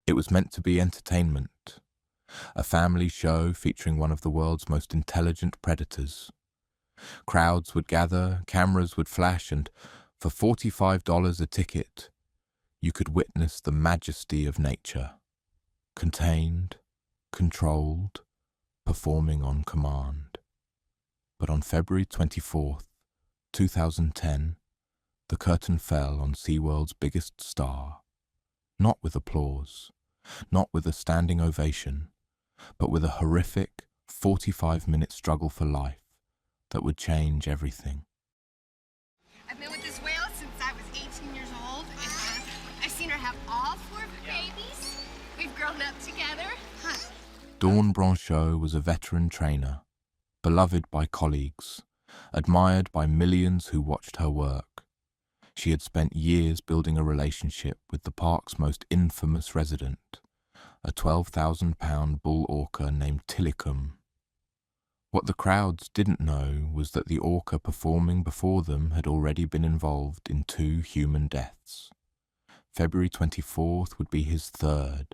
It was meant to be entertainment, a family show featuring one of the world's most intelligent predators. Crowds would gather, cameras would flash, and for $45 a ticket, you could witness the majesty of nature, contained, controlled, performing on command. But on February 24th, 2010, the curtain fell on SeaWorld's biggest star, not with applause, not with a standing ovation, but with a horrific 45-minute struggle for life that would change everything. I've been with this whale since I was 18 years old, and I've seen her have all 4 babies. We've grown up together. Dawn Brancheau was a veteran trainer, beloved by colleagues, admired by millions who watched her work. She had spent years building a relationship with the park's most infamous resident, a 12,000-pound bull orca named Tilikum. What the crowds didn't know was that the orca performing before them had already been involved in 2 human deaths. February 24th would be his 3rd.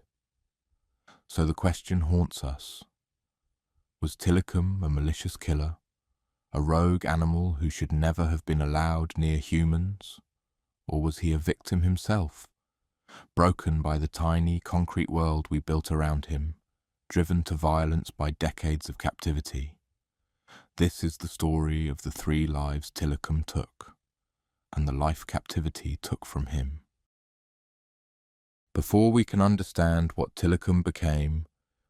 So the question haunts us. Was Tilikum a malicious killer, a rogue animal who should never have been allowed near humans? Or was he a victim himself, broken by the tiny concrete world we built around him, driven to violence by decades of captivity? This is the story of the 3 lives Tilikum took, and the life captivity took from him. Before we can understand what Tilikum became,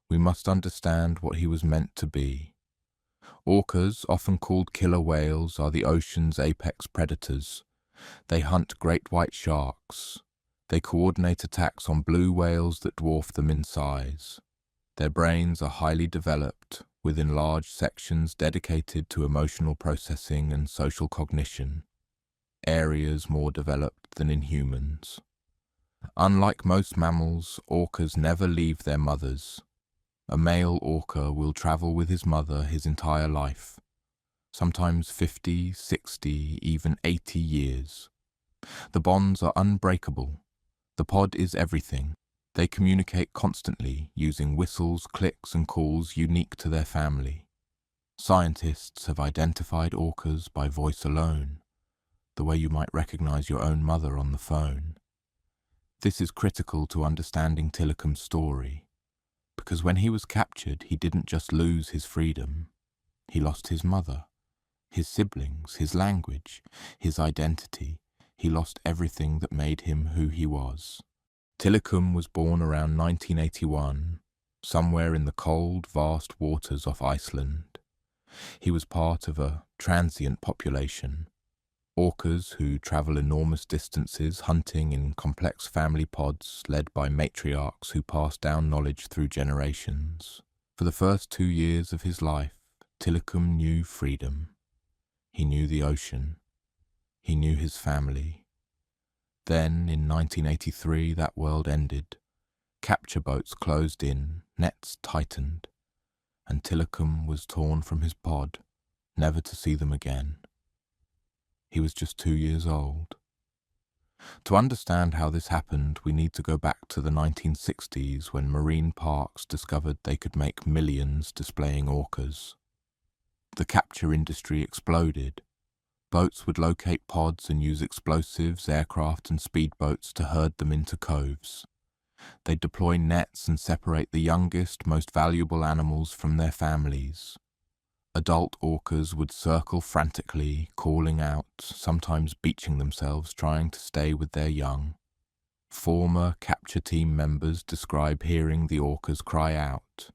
we must understand what he was meant to be. Orcas, often called killer whales, are the ocean's apex predators. They hunt great white sharks. They coordinate attacks on blue whales that dwarf them in size. Their brains are highly developed, with enlarged sections dedicated to emotional processing and social cognition, areas more developed than in humans. Unlike most mammals, orcas never leave their mothers. A male orca will travel with his mother his entire life, sometimes 50, 60, even 80 years. The bonds are unbreakable. The pod is everything. They communicate constantly using whistles, clicks, and calls unique to their family. Scientists have identified orcas by voice alone, the way you might recognize your own mother on the phone. This is critical to understanding Tilikum's story, because when he was captured, he didn't just lose his freedom. He lost his mother, his siblings, his language, his identity. He lost everything that made him who he was. Tilikum was born around 1981, somewhere in the cold, vast waters off Iceland. He was part of a transient population, orcas who travel enormous distances hunting in complex family pods led by matriarchs who pass down knowledge through generations. For the first 2 years of his life, Tilikum knew freedom. He knew the ocean. He knew his family. Then, in 1983, that world ended. Capture boats closed in, nets tightened, and Tilikum was torn from his pod, never to see them again. He was just 2 years old. To understand how this happened, we need to go back to the 1960s when marine parks discovered they could make millions displaying orcas. The capture industry exploded. Boats would locate pods and use explosives, aircraft, and speedboats to herd them into coves. They'd deploy nets and separate the youngest, most valuable animals from their families. Adult orcas would circle frantically, calling out, sometimes beaching themselves trying to stay with their young. Former capture team members describe hearing the orcas cry out,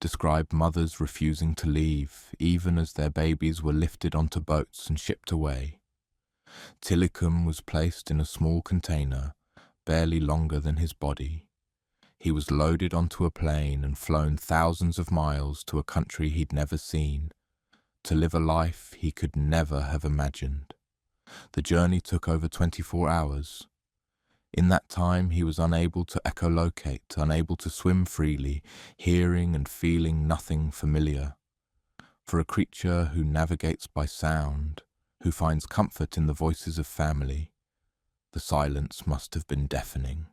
describe mothers refusing to leave, even as their babies were lifted onto boats and shipped away. Tilikum was placed in a small container, barely longer than his body. He was loaded onto a plane and flown thousands of miles to a country he'd never seen, to live a life he could never have imagined. The journey took over 24 hours. In that time, he was unable to echolocate, unable to swim freely, hearing and feeling nothing familiar. For a creature who navigates by sound, who finds comfort in the voices of family, the silence must have been deafening.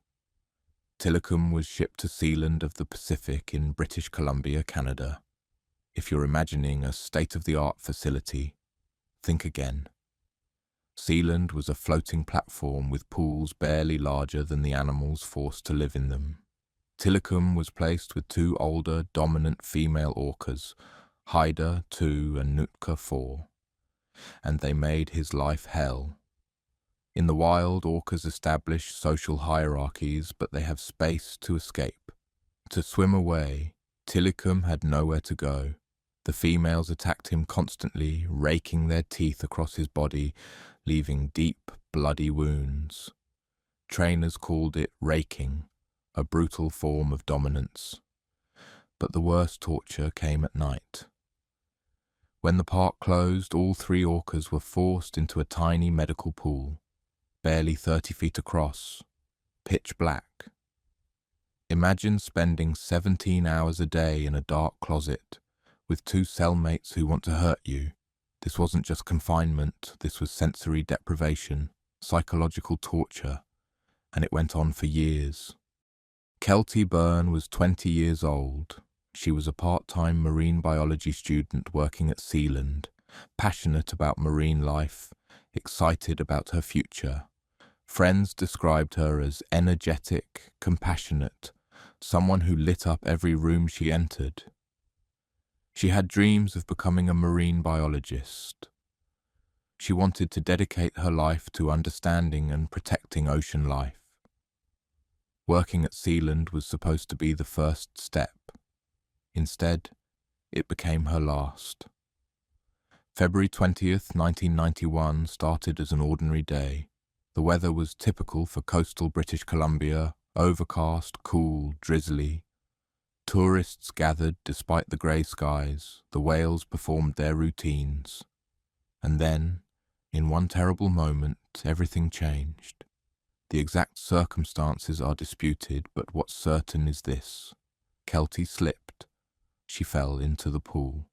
Tilikum was shipped to Sealand of the Pacific in British Columbia, Canada. If you're imagining a state-of-the-art facility, think again. Sealand was a floating platform with pools barely larger than the animals forced to live in them. Tilikum was placed with two older, dominant female orcas, Haida 2 and Nootka 4, and they made his life hell. In the wild, orcas establish social hierarchies, but they have space to escape. To swim away, Tilikum had nowhere to go. The females attacked him constantly, raking their teeth across his body, leaving deep, bloody wounds. Trainers called it raking, a brutal form of dominance. But the worst torture came at night. When the park closed, all three orcas were forced into a tiny medical pool, barely 30 feet across, pitch black. Imagine spending 17 hours a day in a dark closet with two cellmates who want to hurt you. This wasn't just confinement, this was sensory deprivation, psychological torture, and it went on for years. Kelty Byrne was 20 years old. She was a part-time marine biology student working at Sealand, passionate about marine life, excited about her future. Friends described her as energetic, compassionate, someone who lit up every room she entered. She had dreams of becoming a marine biologist. She wanted to dedicate her life to understanding and protecting ocean life. Working at Sealand was supposed to be the first step. Instead, it became her last. February 20th, 1991 started as an ordinary day. The weather was typical for coastal British Columbia, overcast, cool, drizzly. Tourists gathered despite the grey skies. The whales performed their routines. And then, in one terrible moment, everything changed. The exact circumstances are disputed, but what's certain is this. Kelty slipped. She fell into the pool.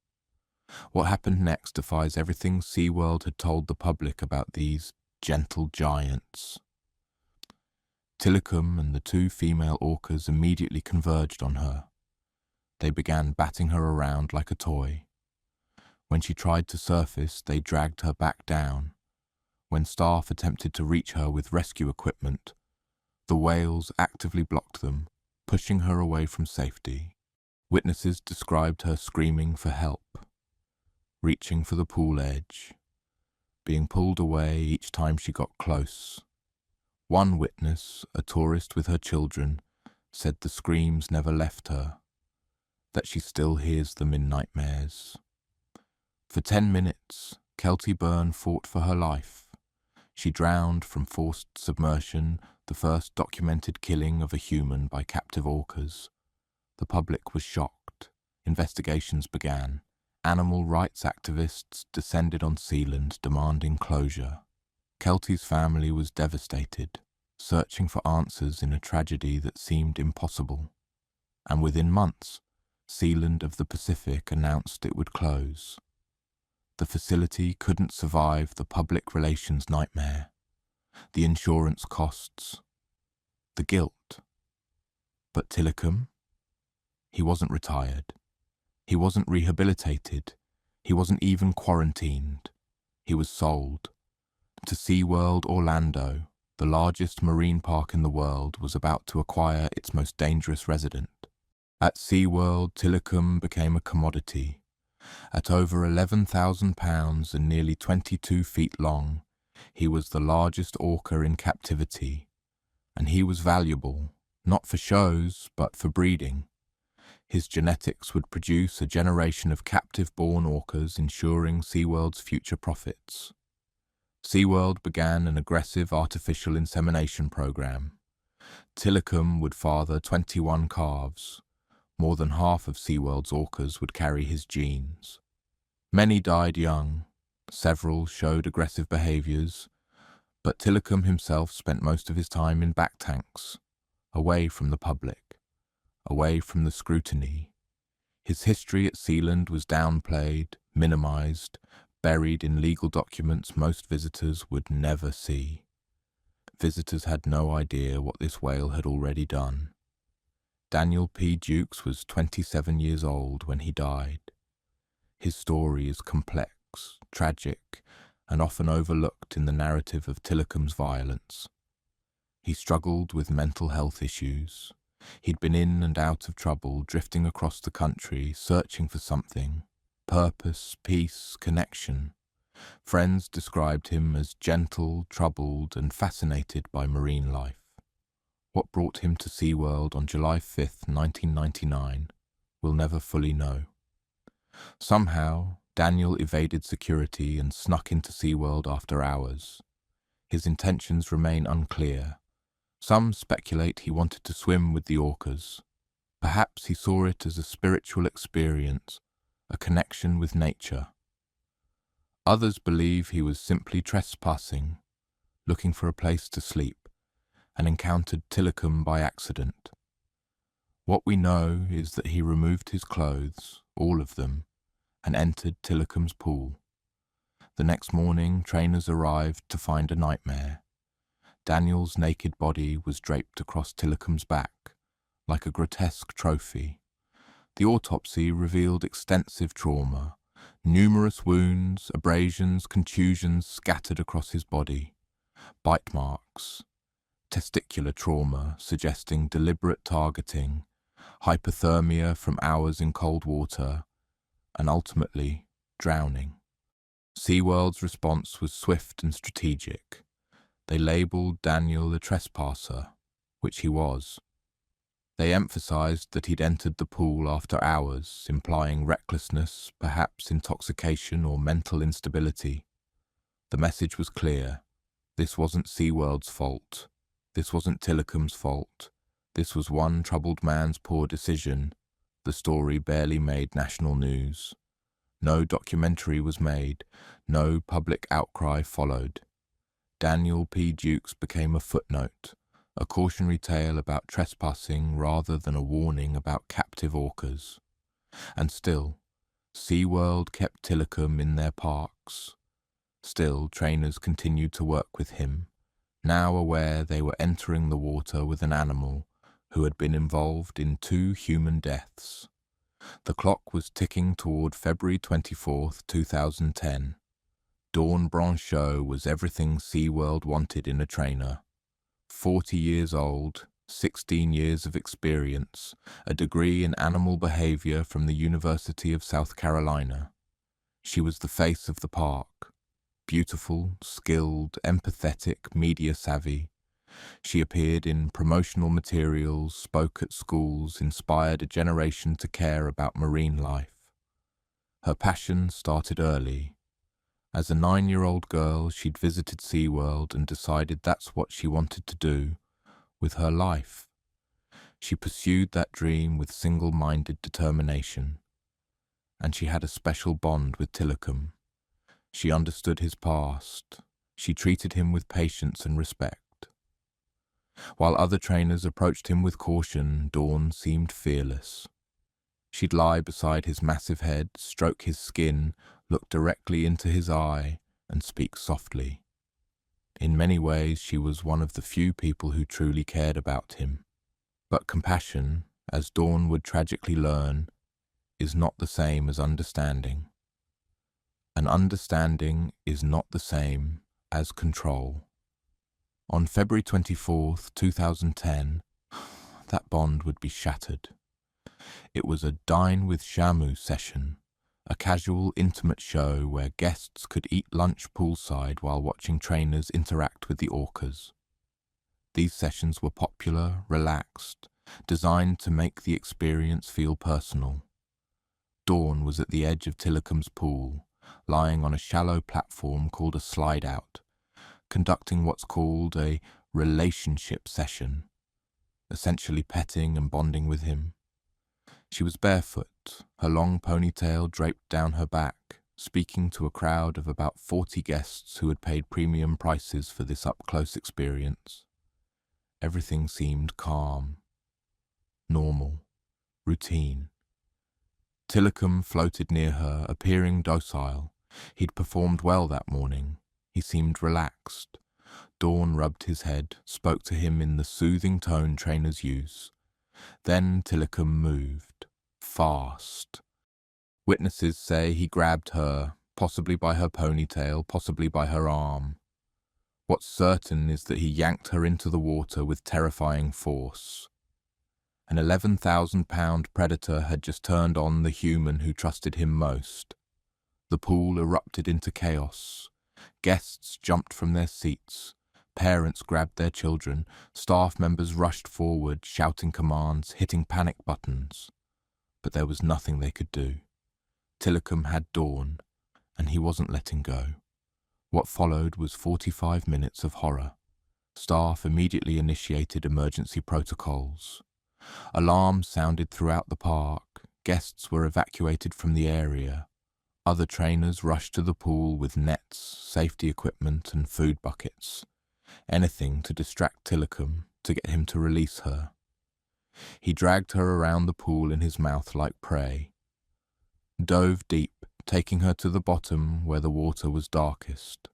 What happened next defies everything SeaWorld had told the public about these gentle giants. Tilikum and the two female orcas immediately converged on her. They began batting her around like a toy. When she tried to surface, they dragged her back down. When staff attempted to reach her with rescue equipment, the whales actively blocked them, pushing her away from safety. Witnesses described her screaming for help, reaching for the pool edge, being pulled away each time she got close. One witness, a tourist with her children, said the screams never left her, that she still hears them in nightmares. For 10 minutes, Kelty Byrne fought for her life. She drowned from forced submersion, the first documented killing of a human by captive orcas. The public was shocked. Investigations began. Animal rights activists descended on Sealand demanding closure. Kelty's family was devastated, searching for answers in a tragedy that seemed impossible. And within months, Sealand of the Pacific announced it would close. The facility couldn't survive the public relations nightmare, the insurance costs, the guilt. But Tilikum? He wasn't retired. He wasn't rehabilitated. He wasn't even quarantined. He was sold. To SeaWorld Orlando, the largest marine park in the world, was about to acquire its most dangerous resident. At SeaWorld, Tilikum became a commodity. At over 11,000 pounds and nearly 22 feet long, he was the largest orca in captivity. And he was valuable, not for shows, but for breeding. His genetics would produce a generation of captive-born orcas, ensuring SeaWorld's future profits. SeaWorld began an aggressive artificial insemination program. Tilikum would father 21 calves. More than half of SeaWorld's orcas would carry his genes. Many died young. Several showed aggressive behaviors, but Tilikum himself spent most of his time in back tanks, away from the public, away from the scrutiny. His history at Sealand was downplayed, minimized, buried in legal documents most visitors would never see. Visitors had no idea what this whale had already done. Daniel P. Dukes was 27 years old when he died. His story is complex, tragic, and often overlooked in the narrative of Tilikum's violence. He struggled with mental health issues. He'd been in and out of trouble, drifting across the country, searching for something: purpose, peace, connection. Friends described him as gentle, troubled, and fascinated by marine life. What brought him to SeaWorld on July 5, 1999, we'll never fully know. Somehow, Daniel evaded security and snuck into SeaWorld after hours. His intentions remain unclear. Some speculate he wanted to swim with the orcas. Perhaps he saw it as a spiritual experience, a connection with nature. Others believe he was simply trespassing, looking for a place to sleep, and encountered Tilikum by accident. What we know is that he removed his clothes, all of them, and entered Tilikum's pool. The next morning, trainers arrived to find a nightmare. Daniel's naked body was draped across Tilikum's back, like a grotesque trophy. The autopsy revealed extensive trauma, numerous wounds, abrasions, contusions scattered across his body, bite marks, testicular trauma suggesting deliberate targeting, hypothermia from hours in cold water, and ultimately drowning. SeaWorld's response was swift and strategic. They labelled Daniel a trespasser, which he was. They emphasised that he'd entered the pool after hours, implying recklessness, perhaps intoxication or mental instability. The message was clear. This wasn't SeaWorld's fault. This wasn't Tilikum's fault. This was one troubled man's poor decision. The story barely made national news. No documentary was made. No public outcry followed. Daniel P. Dukes became a footnote, a cautionary tale about trespassing rather than a warning about captive orcas. And still, SeaWorld kept Tilikum in their parks. Still, trainers continued to work with him, now aware they were entering the water with an animal who had been involved in 2 human deaths. The clock was ticking toward February 24, 2010. Dawn Brancheau was everything SeaWorld wanted in a trainer. 40 years old, 16 years of experience, a degree in animal behavior from the University of South Carolina. She was the face of the park. Beautiful, skilled, empathetic, media-savvy. She appeared in promotional materials, spoke at schools, inspired a generation to care about marine life. Her passion started early. As a 9-year-old girl, she'd visited SeaWorld and decided that's what she wanted to do with her life. She pursued that dream with single-minded determination. And she had a special bond with Tilikum. She understood his past. She treated him with patience and respect. While other trainers approached him with caution, Dawn seemed fearless. She'd lie beside his massive head, stroke his skin, look directly into his eye, and speak softly. In many ways, she was one of the few people who truly cared about him. But compassion, as Dawn would tragically learn, is not the same as understanding. And understanding is not the same as control. On February 24, 2010, that bond would be shattered. It was a Dine with Shamu session, a casual, intimate show where guests could eat lunch poolside while watching trainers interact with the orcas. These sessions were popular, relaxed, designed to make the experience feel personal. Dawn was at the edge of Tilikum's pool, lying on a shallow platform called a slide-out, conducting what's called a relationship session, essentially petting and bonding with him. She was barefoot, her long ponytail draped down her back, speaking to a crowd of about 40 guests who had paid premium prices for this up-close experience. Everything seemed calm, normal, routine. Tilikum floated near her, appearing docile. He'd performed well that morning. He seemed relaxed. Dawn rubbed his head, spoke to him in the soothing tone trainers use. Then Tilikum moved, fast. Witnesses say he grabbed her, possibly by her ponytail, possibly by her arm. What's certain is that he yanked her into the water with terrifying force. An 11,000-pound predator had just turned on the human who trusted him most. The pool erupted into chaos. Guests jumped from their seats. Parents grabbed their children. Staff members rushed forward, shouting commands, hitting panic buttons. But there was nothing they could do. Tilikum had Dawn, and he wasn't letting go. What followed was 45 minutes of horror. Staff immediately initiated emergency protocols. Alarms sounded throughout the park. Guests were evacuated from the area. Other trainers rushed to the pool with nets, safety equipment, and food buckets. Anything to distract Tilikum, to get him to release her. He dragged her around the pool in his mouth like prey. Dove deep, taking her to the bottom where the water was darkest.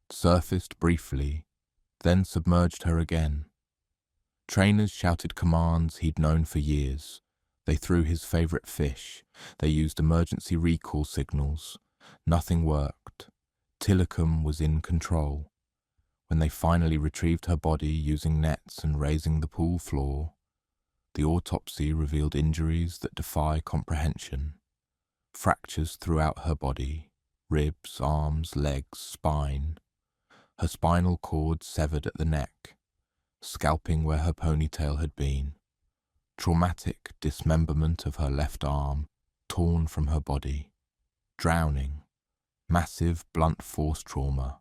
Surfaced briefly, then submerged her again. Trainers shouted commands he'd known for years. They threw his favorite fish. They used emergency recall signals. Nothing worked. Tilikum was in control. When they finally retrieved her body using nets and raising the pool floor, the autopsy revealed injuries that defy comprehension. Fractures throughout her body, ribs, arms, legs, spine. Her spinal cord severed at the neck, scalping where her ponytail had been. Traumatic dismemberment of her left arm, torn from her body. Drowning. Massive blunt force trauma.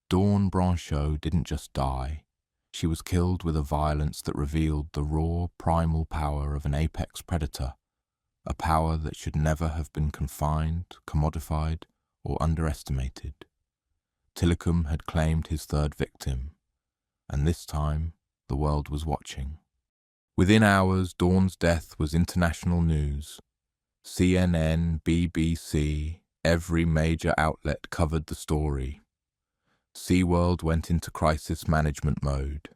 Dawn Brancheau didn't just die. She was killed with a violence that revealed the raw, primal power of an apex predator, a power that should never have been confined, commodified, or underestimated. Tilikum had claimed his third victim, and this time the world was watching. Within hours, Dawn's death was international news. CNN, BBC, every major outlet covered the story. SeaWorld went into crisis management mode.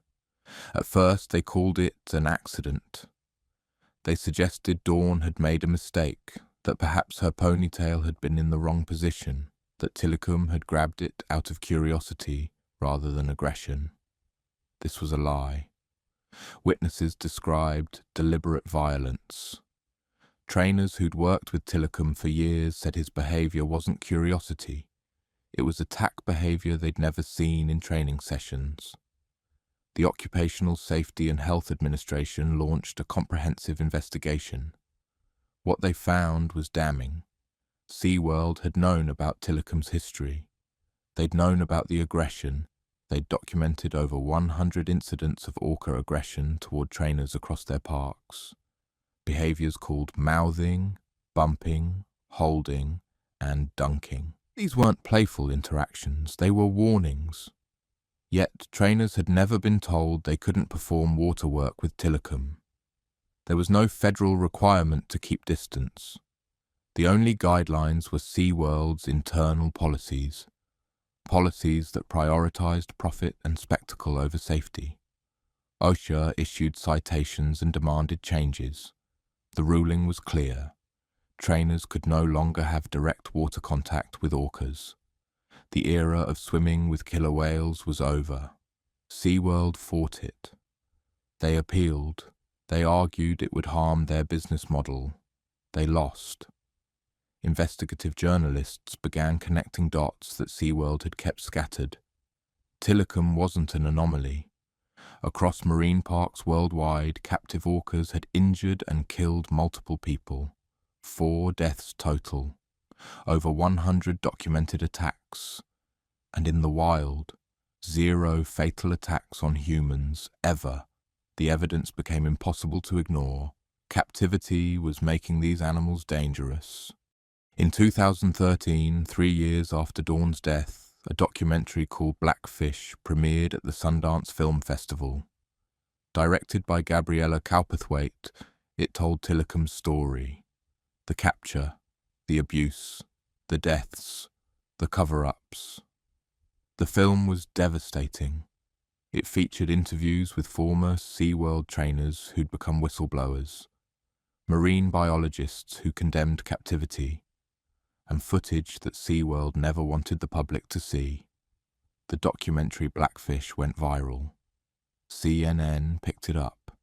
At first, they called it an accident. They suggested Dawn had made a mistake, that perhaps her ponytail had been in the wrong position, that Tilikum had grabbed it out of curiosity rather than aggression. This was a lie. Witnesses described deliberate violence. Trainers who'd worked with Tilikum for years said his behavior wasn't curiosity. It was attack behavior they'd never seen in training sessions. The Occupational Safety and Health Administration launched a comprehensive investigation. What they found was damning. SeaWorld had known about Tilikum's history. They'd known about the aggression. They'd documented over 100 incidents of orca aggression toward trainers across their parks. Behaviors called mouthing, bumping, holding, and dunking. These weren't playful interactions, they were warnings. Yet trainers had never been told they couldn't perform water work with Tilikum. There was no federal requirement to keep distance. The only guidelines were SeaWorld's internal policies that prioritized profit and spectacle over safety. OSHA issued citations and demanded changes. The ruling was clear. Trainers could no longer have direct water contact with orcas. The era of swimming with killer whales was over. SeaWorld fought it. They appealed. They argued it would harm their business model. They lost. Investigative journalists began connecting dots that SeaWorld had kept scattered. Tilikum wasn't an anomaly. Across marine parks worldwide, captive orcas had injured and killed multiple people. 4 deaths total. Over 100 documented attacks. And in the wild, 0 fatal attacks on humans, ever. The evidence became impossible to ignore. Captivity was making these animals dangerous. In 2013, 3 years after Dawn's death, a documentary called Blackfish premiered at the Sundance Film Festival. Directed by Gabriella Cowperthwaite, it told Tilikum's story. The capture, the abuse, the deaths, the cover-ups. The film was devastating. It featured interviews with former SeaWorld trainers who'd become whistleblowers, marine biologists who condemned captivity, and footage that SeaWorld never wanted the public to see. The documentary Blackfish went viral. CNN picked it up.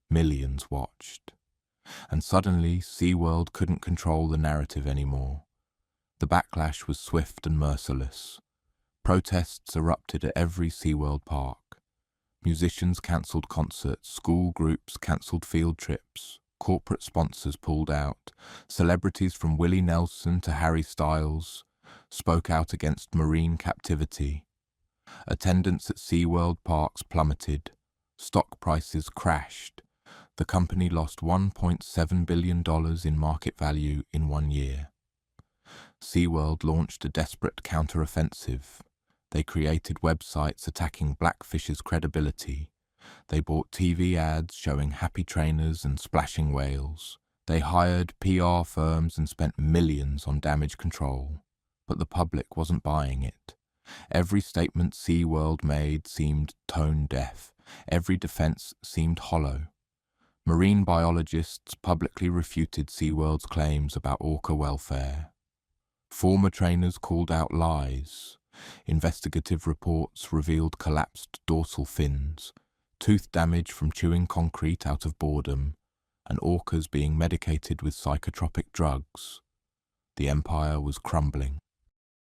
Millions watched. And suddenly, SeaWorld couldn't control the narrative anymore. The backlash was swift and merciless. Protests erupted at every SeaWorld park. Musicians cancelled concerts, school groups cancelled field trips, corporate sponsors pulled out, celebrities from Willie Nelson to Harry Styles spoke out against marine captivity. Attendance at SeaWorld parks plummeted, stock prices crashed. The company lost $1.7 billion in market value in 1 year. SeaWorld launched a desperate counter-offensive. They created websites attacking Blackfish's credibility. They bought TV ads showing happy trainers and splashing whales. They hired PR firms and spent millions on damage control. But the public wasn't buying it. Every statement SeaWorld made seemed tone-deaf. Every defense seemed hollow. Marine biologists publicly refuted SeaWorld's claims about orca welfare. Former trainers called out lies. Investigative reports revealed collapsed dorsal fins, tooth damage from chewing concrete out of boredom, and orcas being medicated with psychotropic drugs. The empire was crumbling.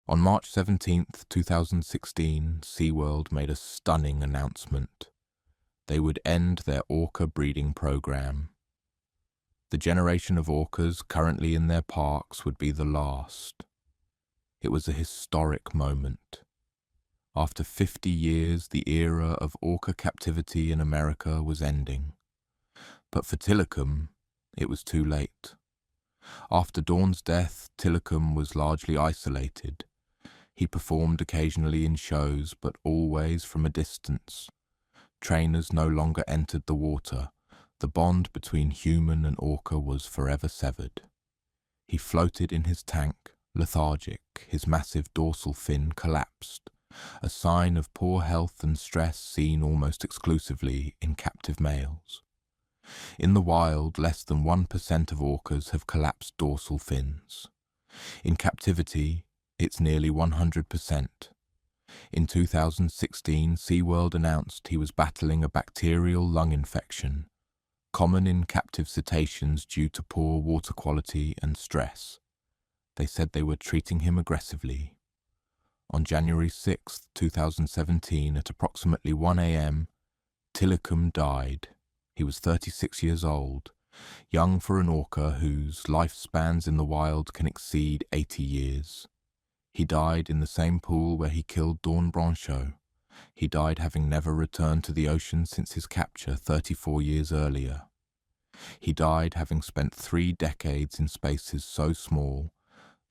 On March 17, 2016, SeaWorld made a stunning announcement. They would end their orca breeding program. The generation of orcas currently in their parks would be the last. It was a historic moment. After 50 years, the era of orca captivity in America was ending. But for Tilikum, it was too late. After Dawn's death, Tilikum was largely isolated. He performed occasionally in shows, but always from a distance. Trainers no longer entered the water. The bond between human and orca was forever severed. He floated in his tank, lethargic, his massive dorsal fin collapsed, a sign of poor health and stress seen almost exclusively in captive males. In the wild, less than 1% of orcas have collapsed dorsal fins. In captivity, it's nearly 100%. In 2016, SeaWorld announced he was battling a bacterial lung infection, common in captive cetaceans due to poor water quality and stress. They said they were treating him aggressively. On January 6, 2017, at approximately 1 a.m., Tilikum died. He was 36 years old, young for an orca whose lifespans in the wild can exceed 80 years. He died in the same pool where he killed Dawn Brancheau. He died having never returned to the ocean since his capture 34 years earlier. He died having spent 3 decades in spaces so small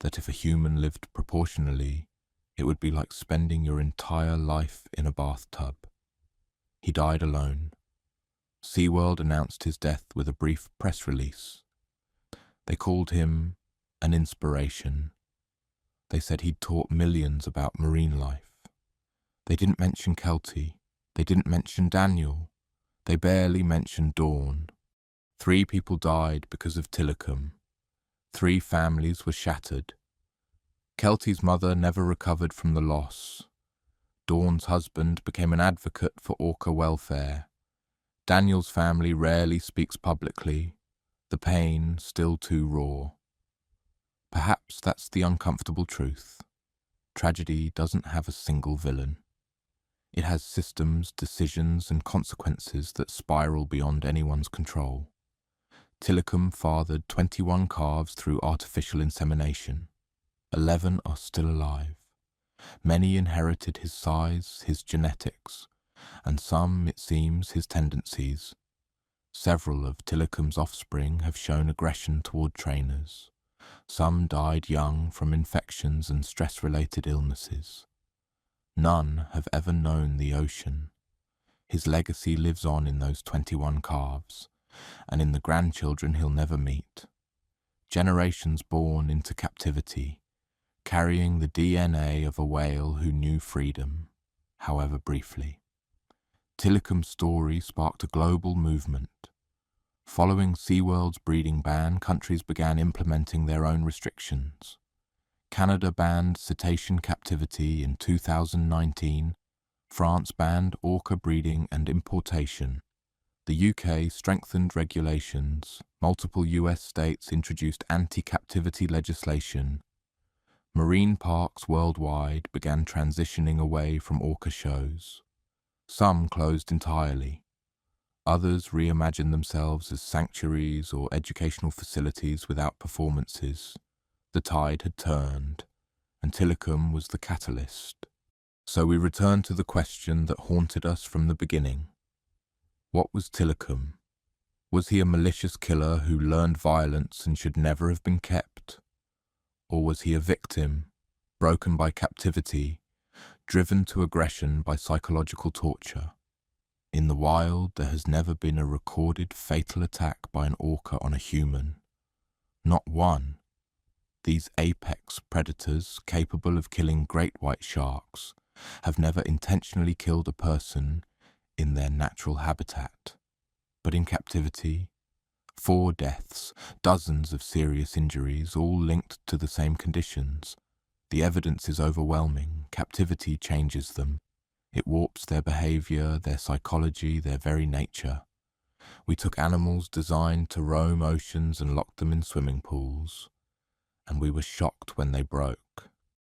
that if a human lived proportionally, it would be like spending your entire life in a bathtub. He died alone. SeaWorld announced his death with a brief press release. They called him an inspiration. They said he'd taught millions about marine life. They didn't mention Kelty. They didn't mention Daniel. They barely mentioned Dawn. 3 people died because of Tilikum. 3 families were shattered. Kelty's mother never recovered from the loss. Dawn's husband became an advocate for orca welfare. Daniel's family rarely speaks publicly, the pain still too raw. Perhaps that's the uncomfortable truth. Tragedy doesn't have a single villain. It has systems, decisions, and consequences that spiral beyond anyone's control. Tilikum fathered 21 calves through artificial insemination. 11 are still alive. Many inherited his size, his genetics, and some, it seems, his tendencies. Several of Tilikum's offspring have shown aggression toward trainers. Some died young from infections and stress-related illnesses. None have ever known the ocean. His legacy lives on in those 21 calves, and in the grandchildren he'll never meet. Generations born into captivity, carrying the DNA of a whale who knew freedom, however briefly. Tilikum's story sparked a global movement. Following SeaWorld's breeding ban, countries began implementing their own restrictions. Canada banned cetacean captivity in 2019, France banned orca breeding and importation. The UK strengthened regulations, multiple US states introduced anti-captivity legislation. Marine parks worldwide began transitioning away from orca shows. Some closed entirely. Others reimagined themselves as sanctuaries or educational facilities without performances. The tide had turned, and Tilikum was the catalyst. So we return to the question that haunted us from the beginning. What was Tilikum? Was he a malicious killer who learned violence and should never have been kept? Or was he a victim, broken by captivity, driven to aggression by psychological torture? In the wild, there has never been a recorded fatal attack by an orca on a human. Not one. These apex predators, capable of killing great white sharks, have never intentionally killed a person in their natural habitat. But in captivity, 4 deaths, dozens of serious injuries, all linked to the same conditions. The evidence is overwhelming. Captivity changes them. It warps their behavior, their psychology, their very nature. We took animals designed to roam oceans and locked them in swimming pools. And we were shocked when they broke.